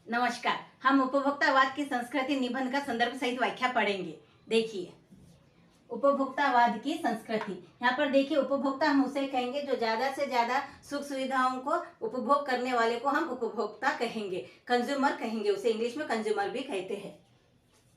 नमस्कार। हम उपभोक्तावाद की संस्कृति निबंध का संदर्भ सहित व्याख्या पढ़ेंगे। देखिए, उपभोक्तावाद की संस्कृति। यहाँ पर देखिए, उपभोक्ता हम उसे कहेंगे जो ज्यादा से ज्यादा सुख सुविधाओं को उपभोग करने वाले को हम उपभोक्ता कहेंगे, कंज्यूमर कहेंगे, उसे इंग्लिश में कंज्यूमर भी कहते हैं।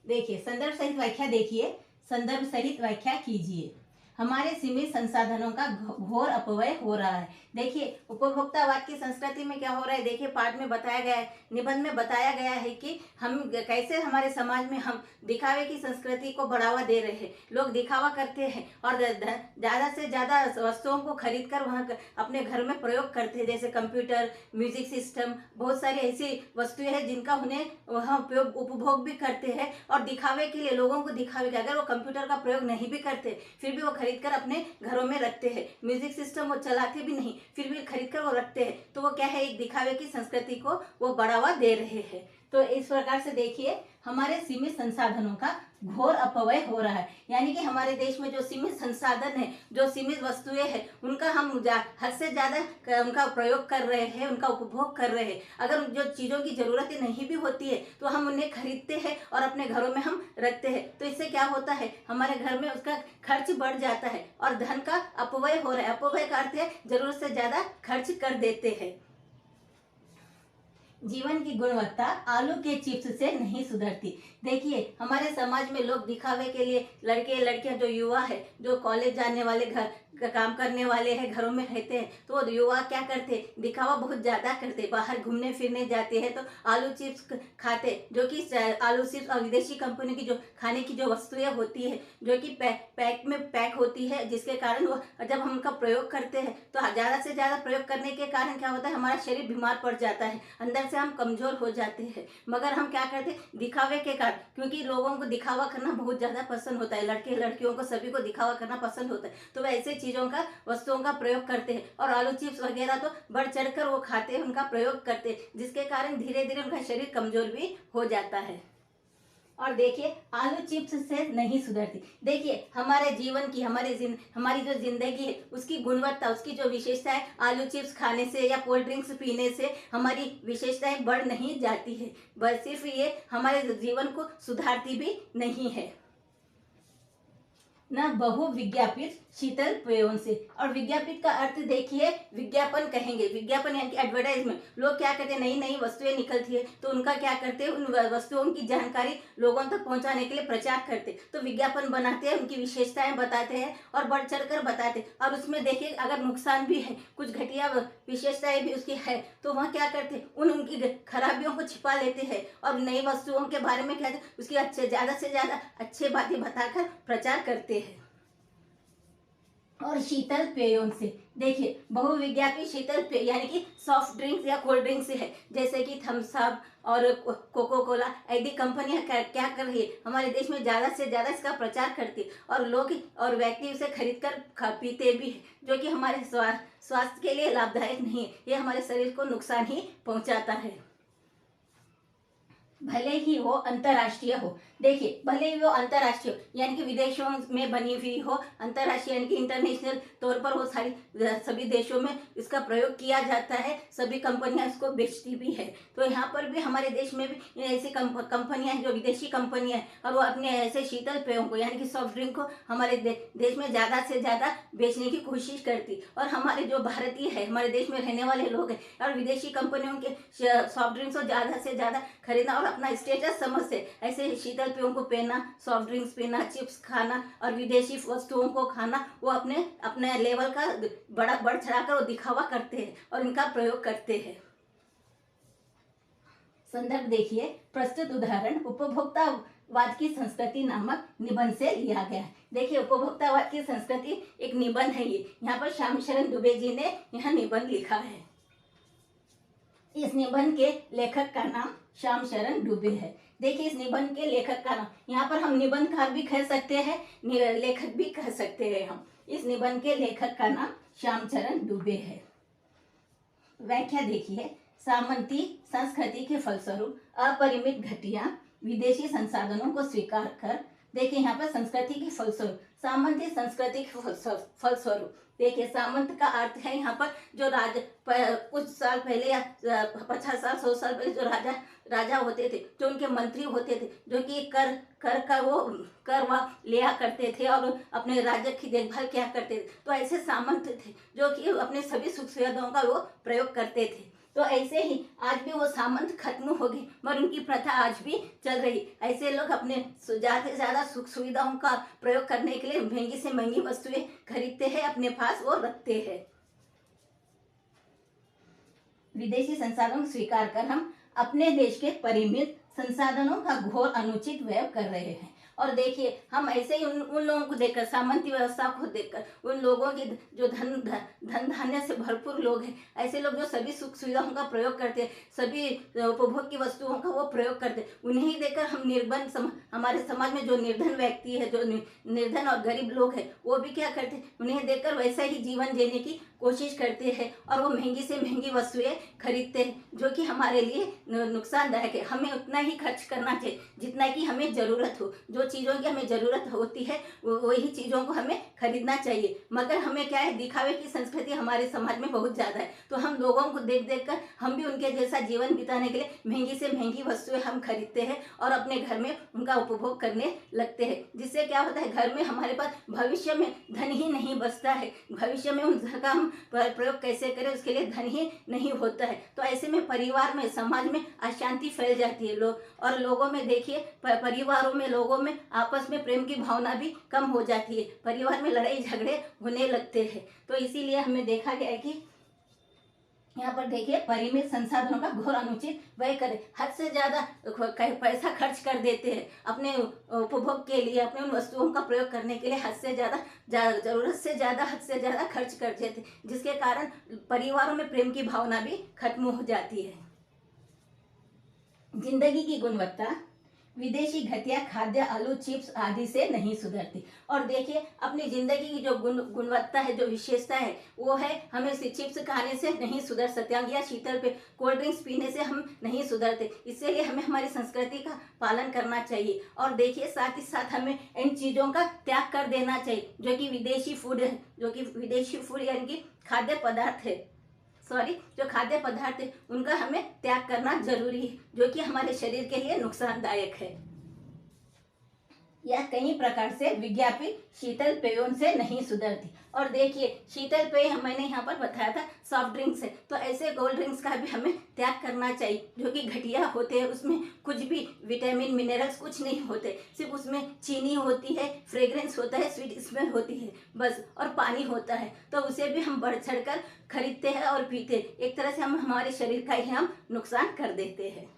देखिए, संदर्भ सहित व्याख्या देखिए, संदर्भ सहित व्याख्या कीजिए। हमारे सीमित संसाधनों का घोर अपव्यय हो रहा है। देखिए, उपभोक्तावाद की संस्कृति में क्या हो रहा है, देखिए पाठ में बताया गया है, निबंध में बताया गया है कि हम कैसे हमारे समाज में हम दिखावे की संस्कृति को बढ़ावा दे रहे हैं। लोग दिखावा करते हैं और ज्यादा से ज्यादा वस्तुओं को खरीद कर वहाँ अपने घर में प्रयोग करते हैं, जैसे कंप्यूटर, म्यूजिक सिस्टम, बहुत सारी ऐसी वस्तुएं हैं जिनका उन्हें वह उपभोग भी करते हैं और दिखावे के लिए, लोगों को दिखावे के। अगर वो कंप्यूटर का प्रयोग नहीं भी करते फिर भी वो खरीद कर अपने घरों में रखते हैं। म्यूजिक सिस्टम वो चलाते भी नहीं फिर भी खरीद कर वो रखते हैं। तो वो क्या है, एक दिखावे की संस्कृति को वो बढ़ावा दे रहे हैं। तो इस प्रकार से देखिए, हमारे सीमित संसाधनों का घोर अपव्यय हो रहा है। यानी कि हमारे देश में जो सीमित संसाधन है, जो सीमित वस्तुएं हैं, उनका हम हद से ज्यादा उनका प्रयोग कर रहे हैं, उनका उपभोग कर रहे हैं। अगर जो चीजों की जरूरतें नहीं भी होती है तो हम उन्हें खरीदते हैं और अपने घरों में हम रखते हैं। तो इससे क्या होता है, हमारे घर में उसका खर्च बढ़ जाता है और धन का अपव्यय हो रहा है। अपव्यय का अर्थ है जरूरत से ज्यादा खर्च कर देते हैं। जीवन की गुणवत्ता आलू के चिप्स से नहीं सुधरती। देखिए, हमारे समाज में लोग दिखावे के लिए, लड़के लड़कियां, जो युवा है, जो कॉलेज जाने वाले, घर काम करने वाले हैं, घरों में रहते हैं, तो युवा क्या करते, दिखावा बहुत ज्यादा करते। बाहर घूमने फिरने जाते हैं तो आलू चिप्स खाते, जो कि आलू चिप्स और विदेशी कंपनी की जो खाने की जो वस्तुएं होती है, जो कि पैक में पैक होती है, जिसके कारण वो जब हम उनका प्रयोग करते हैं तो ज्यादा से ज्यादा प्रयोग करने के कारण क्या होता है, हमारा शरीर बीमार पड़ जाता है, अंदर से हम कमजोर हो जाते हैं। मगर हम क्या करते, दिखावे के कारण, क्योंकि लोगों को दिखावा करना बहुत ज्यादा पसंद होता है, लड़के लड़कियों को सभी को दिखावा करना पसंद होता है, तो वैसे चीजों का, वस्तुओं का प्रयोग करते हैं। और आलू चिप्स वगैरह तो बढ़ चढ़कर वो खाते हैं, उनका प्रयोग करते हैं, जिसके कारण धीरे धीरे उनका शरीर कमजोर भी हो जाता है। और देखिए, आलू चिप्स से नहीं सुधरती। देखिए, हमारे जीवन की, हमारी जो जिंदगी है उसकी गुणवत्ता, उसकी जो विशेषता है, आलू चिप्स खाने से या कोल्ड ड्रिंक्स पीने से हमारी विशेषताएं बढ़ नहीं जाती है, बस सिर्फ ये हमारे जीवन को सुधारती भी नहीं है। न बहु विज्ञापित शीतल पेयों से। और विज्ञापित का अर्थ देखिए, विज्ञापन कहेंगे। विज्ञापन यानी कि एडवर्टाइजमेंट। लोग क्या करते हैं, नई नई वस्तुएं निकलती है तो उनका क्या करते हैं, उन वस्तुओं की जानकारी लोगों तक पहुंचाने के लिए प्रचार करते, तो विज्ञापन बनाते हैं, उनकी विशेषताएं बताते हैं और बढ़ चढ़कर बताते हैं। और उसमें देखिए, अगर नुकसान भी है, कुछ घटिया विशेषताएं भी उसकी है, तो वह क्या करते हैं, उनकी खराबियों को छिपा लेते हैं और नई वस्तुओं के बारे में क्या, उसकी ज्यादा से ज्यादा अच्छे बातें बताकर प्रचार करते हैं। और शीतल पेयों से। देखिए, बहुविज्ञापी शीतल पेय यानी कि सॉफ्ट ड्रिंक्स या कोल्ड ड्रिंक्स है, जैसे कि थम्स अप और कोको कोला आदि कंपनियां क्या कर रही है, हमारे देश में ज्यादा से ज्यादा इसका प्रचार करती है और लोग और व्यक्ति उसे खरीद कर पीते भी है, जो कि हमारे स्वास्थ्य के लिए लाभदायक नहीं है, ये हमारे शरीर को नुकसान ही पहुंचाता है, भले ही वो अंतर्राष्ट्रीय हो। देखिए, भले ही वो अंतर्राष्ट्रीय यानी कि विदेशों में बनी हुई हो, अंतर्राष्ट्रीय यानी कि इंटरनेशनल तौर पर वो सभी देशों में इसका प्रयोग किया जाता है, सभी कंपनियां इसको बेचती भी है। तो यहाँ पर भी हमारे देश में भी ऐसी कंपनियां हैं जो विदेशी कंपनियां हैं, और वो अपने ऐसे शीतल पेयों को यानी कि सॉफ्ट ड्रिंक को हमारे देश में ज्यादा से ज्यादा बेचने की कोशिश करती। और हमारे जो भारतीय है, हमारे देश में रहने वाले लोग हैं, और विदेशी कंपनियों के सॉफ्ट ड्रिंक्स को ज्यादा से ज्यादा खरीदना और अपना स्टेटस समझते ऐसे शीतल पेयों को पीना, सॉफ्ट ड्रिंक्स पीना, चिप्स खाना और विदेशी वस्तुओं को खाना, वो अपने लेवल का बड़ा बढ़ चढ़ाकर वो दिखावा करते हैं और इनका प्रयोग करते हैं। संदर्भ देखिए, प्रस्तुत उदाहरण उपभोक्तावाद की संस्कृति नामक निबंध से लिया गया है। देखिए, उपभोक्तावाद की संस्कृति एक निबंध है ये, यहाँ पर श्याम शरण दुबे जी ने यह निबंध लिखा है। इस निबंध के लेखक का नाम श्याम शरण दुबे है। देखिए, इस निबंध के लेखक का नाम, यहाँ पर हम निबंधकार भी कह सकते हैं, लेखक भी कह सकते हैं हम। इस निबंध के लेखक का नाम श्याम शरण दुबे है। व्याख्या देखिए, सामंती संस्कृति के फलस्वरूप अपरिमित घटिया विदेशी संसाधनों को स्वीकार कर। देखिए, यहाँ पर संस्कृति के फलस्वरूप, सामंती संस्कृति के फलस्वरूप, देखिए सामंत का अर्थ है यहाँ पर जो कुछ साल पहले या 50 साल 100 साल पहले जो राजा होते थे, जो उनके मंत्री होते थे, जो कि कर लिया करते थे और अपने राज्य की देखभाल किया करते थे। तो ऐसे सामंत थे जो कि अपने सभी सुख सुविधाओं का वो प्रयोग करते थे। तो ऐसे ही आज भी वो सामंत खत्म हो गए, मगर उनकी प्रथा आज भी चल रही। ऐसे लोग अपने ज़्यादा से ज़्यादा सुख सुविधाओं का प्रयोग करने के लिए महंगी से महंगी वस्तुएं खरीदते हैं, अपने पास वो रखते हैं। विदेशी संसाधनों को स्वीकार कर हम अपने देश के परिमित संसाधनों का घोर अनुचित व्यय कर रहे हैं। और देखिए हम ऐसे ही उन लोगों को देखकर, सामंती व्यवस्था को देखकर, उन लोगों की जो धन धान्य से भरपूर लोग हैं, ऐसे लोग जो सभी सुख सुविधाओं का प्रयोग करते हैं, सभी उपभोग की वस्तुओं का वो प्रयोग करते हैं, उन्हें ही देखकर हम हमारे समाज में जो निर्धन व्यक्ति है, जो निर्धन और गरीब लोग हैं, वो भी क्या करते हैं, उन्हें देखकर वैसा ही जीवन जीने की कोशिश करते हैं और वो महंगी से महंगी वस्तुएं खरीदते हैं, जो कि हमारे लिए नुकसानदायक है। हमें उतना ही खर्च करना चाहिए जितना कि हमें ज़रूरत हो। जो चीज़ों की हमें ज़रूरत होती है वही चीज़ों को हमें खरीदना चाहिए। मगर हमें क्या है, दिखावे की संस्कृति हमारे समाज में बहुत ज़्यादा है। तो हम लोगों को देख देख कर हम भी उनके जैसा जीवन बिताने के लिए महंगी से महंगी वस्तुएं हम खरीदते हैं और अपने घर में उनका उपभोग करने लगते हैं, जिससे क्या होता है, घर में हमारे पास भविष्य में धन ही नहीं बचता है। भविष्य में उन धन का हम प्रयोग कैसे करें, उसके लिए धन ही नहीं होता है। तो ऐसे में परिवार में, समाज में अशांति फैल जाती है। और लोगों में देखिए, परिवारों में, लोगों में आपस में प्रेम की भावना भी कम हो जाती है। परिवार में लड़ाई झगड़े होने लगते हैं। तो इसीलिए हमें देखा गया है कि यहाँ पर देखिए परिमित संसाधनों का घोर अनुचित व्यय करें, हद से ज्यादा पैसा खर्च कर देते हैं अपने उपभोग के लिए, अपने उन वस्तुओं का प्रयोग करने के लिए हद से ज्यादा, जरूरत से ज्यादा, हद से ज्यादा खर्च कर देते हैं, जिसके कारण परिवारों में प्रेम की भावना भी खत्म हो जाती है। जिंदगी की गुणवत्ता विदेशी घटिया खाद्य, आलू, चिप्स आदि से नहीं सुधरती। और देखिए अपनी जिंदगी की जो गुणवत्ता है, जो विशेषता है, वो है हमें चिप्स खाने से नहीं सुधर सकते, या शीतल पे कोल्ड ड्रिंक्स पीने से हम नहीं सुधरते। इसलिए हमें हमारी संस्कृति का पालन करना चाहिए। और देखिए साथ ही साथ हमें इन चीज़ों का त्याग कर देना चाहिए, जो कि विदेशी फूड है, यानी कि खाद्य पदार्थ है, जो खाद्य पदार्थ है, उनका हमें त्याग करना जरूरी है, जो कि हमारे शरीर के लिए नुकसानदायक है। यह कई प्रकार से विज्ञापित शीतल पेयों से नहीं सुधरती। और देखिए शीतल पेय मैंने यहाँ पर बताया था सॉफ्ट ड्रिंक्स है, तो ऐसे कोल्ड ड्रिंक्स का भी हमें त्याग करना चाहिए, जो कि घटिया होते हैं। उसमें कुछ भी विटामिन मिनरल्स कुछ नहीं होते, सिर्फ उसमें चीनी होती है, फ्रेग्रेंस होता है, स्वीट स्मेल होती है बस, और पानी होता है। तो उसे भी हम बढ़ चढ़ कर खरीदते हैं और पीते हैं। एक तरह से हम हमारे शरीर का ही हम नुकसान कर देते हैं।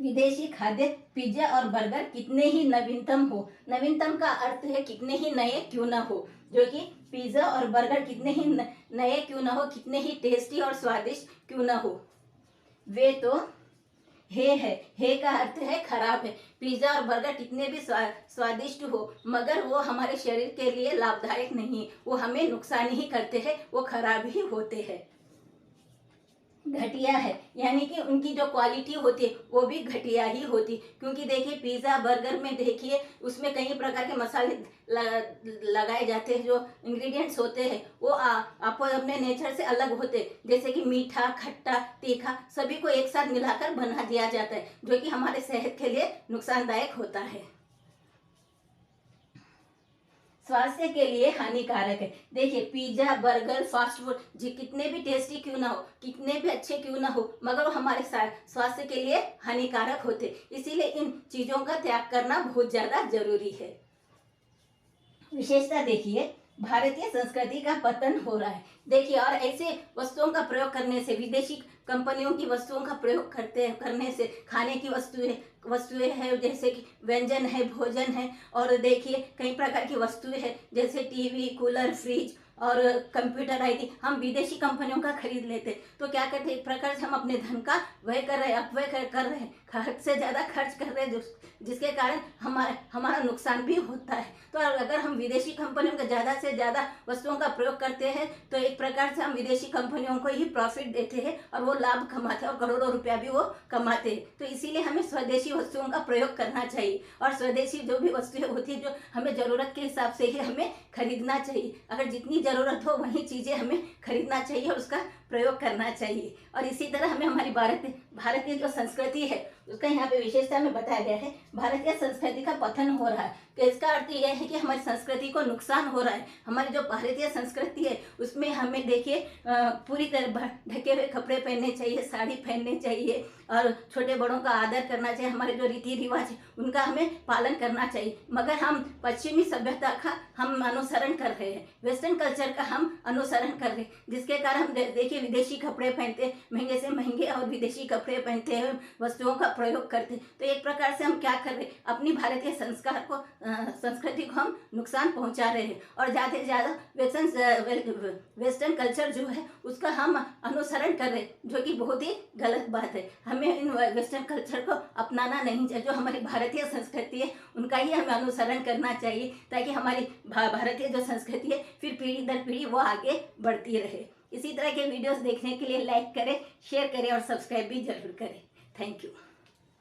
विदेशी खाद्य पिज्जा और बर्गर कितने ही नवीनतम हो, नवीनतम का अर्थ है कितने ही नए क्यों ना हो, जो कि पिज्जा और बर्गर कितने ही नए क्यों ना हो, कितने ही टेस्टी और स्वादिष्ट क्यों ना हो, वे तो हे का अर्थ है खराब है। पिज्जा और बर्गर कितने भी स्वादिष्ट हो, मगर वो हमारे शरीर के लिए लाभदायक नहीं, वो हमें नुकसान ही करते हैं, वो खराब ही होते हैं। घटिया है, यानी कि उनकी जो क्वालिटी होती है वो भी घटिया ही होती, क्योंकि देखिए पिज़्ज़ा बर्गर में देखिए उसमें कई प्रकार के मसाले लगाए जाते हैं। जो इंग्रेडिएंट्स होते हैं वो आपको अपने नेचर से अलग होते हैं, जैसे कि मीठा, खट्टा, तीखा सभी को एक साथ मिलाकर बना दिया जाता है, जो कि हमारे सेहत के लिए नुकसानदायक होता है, स्वास्थ्य के लिए हानिकारक है। देखिए पिज्जा, बर्गर, फास्ट फूड जी कितने भी टेस्टी क्यों ना हो, कितने भी अच्छे क्यों ना हो, मगर वो हमारे स्वास्थ्य के लिए हानिकारक होते, इसीलिए इन चीजों का त्याग करना बहुत ज्यादा जरूरी है। विशेषता देखिए, भारतीय संस्कृति का पतन हो रहा है। देखिए और ऐसे वस्तुओं का प्रयोग करने से, विदेशी कंपनियों की वस्तुओं का प्रयोग करने से खाने की वस्तुएं हैं, जैसे कि व्यंजन है, भोजन है, और देखिए कई प्रकार की वस्तुएं हैं, जैसे टीवी, कूलर, फ्रिज और कंप्यूटर आदि हम विदेशी कंपनियों का खरीद लेते, तो क्या करते, एक प्रकार से हम अपने धन का व्यय कर रहे हैं, अपव्यय कर रहे हैं, खर्च से ज़्यादा खर्च कर रहे हैं, जिसके कारण हमारा नुकसान भी होता है। तो अगर हम विदेशी कंपनियों का ज़्यादा से ज़्यादा वस्तुओं का प्रयोग करते हैं तो एक प्रकार से हम विदेशी कंपनियों को ही प्रॉफिट देते हैं और वो लाभ कमाते हैं और करोड़ों रुपया भी वो कमाते हैं। तो इसीलिए हमें स्वदेशी वस्तुओं का प्रयोग करना चाहिए और स्वदेशी जो भी वस्तुएं होती है जो हमें ज़रूरत के हिसाब से ही हमें खरीदना चाहिए। अगर जितनी ज़रूरत हो वही चीज़ें हमें खरीदना चाहिए और उसका प्रयोग करना चाहिए। और इसी तरह हमें हमारी भारतीय जो संस्कृति है उसका यहाँ पे विशेषता में बताया गया है, भारतीय संस्कृति का पतन हो रहा है। तो इसका अर्थ यह है कि हमारी संस्कृति को नुकसान हो रहा है। हमारी जो भारतीय संस्कृति है उसमें हमें देखिए पूरी तरह ढके हुए कपड़े पहनने चाहिए, साड़ी पहनने चाहिए और छोटे बड़ों का आदर करना चाहिए। हमारे जो रीति रिवाज है उनका हमें पालन करना चाहिए। मगर हम पश्चिमी सभ्यता का हम अनुसरण कर रहे हैं, वेस्टर्न कल्चर का हम अनुसरण कर रहे हैं, जिसके कारण हम देखिए विदेशी कपड़े पहनते, महंगे से महंगे और विदेशी कपड़े पहनते हैं, वस्तुओं का प्रयोग करते। तो एक प्रकार से हम क्या कर रहे हैं, अपनी भारतीय संस्कार को संस्कृति को हम नुकसान पहुंचा रहे हैं और ज़्यादा से ज़्यादा वेस्टर्न कल्चर जो है उसका हम अनुसरण कर रहे हैं, जो कि बहुत ही गलत बात है। हमें इन वेस्टर्न कल्चर को अपनाना नहीं चाहिए। जो हमारी भारतीय संस्कृति है उनका ही हमें अनुसरण करना चाहिए, ताकि हमारी भारतीय जो संस्कृति है फिर पीढ़ी दर पीढ़ी वो आगे बढ़ती रहे। इसी तरह के वीडियोस देखने के लिए लाइक करें, शेयर करें और सब्सक्राइब भी जरूर करें। Thank you.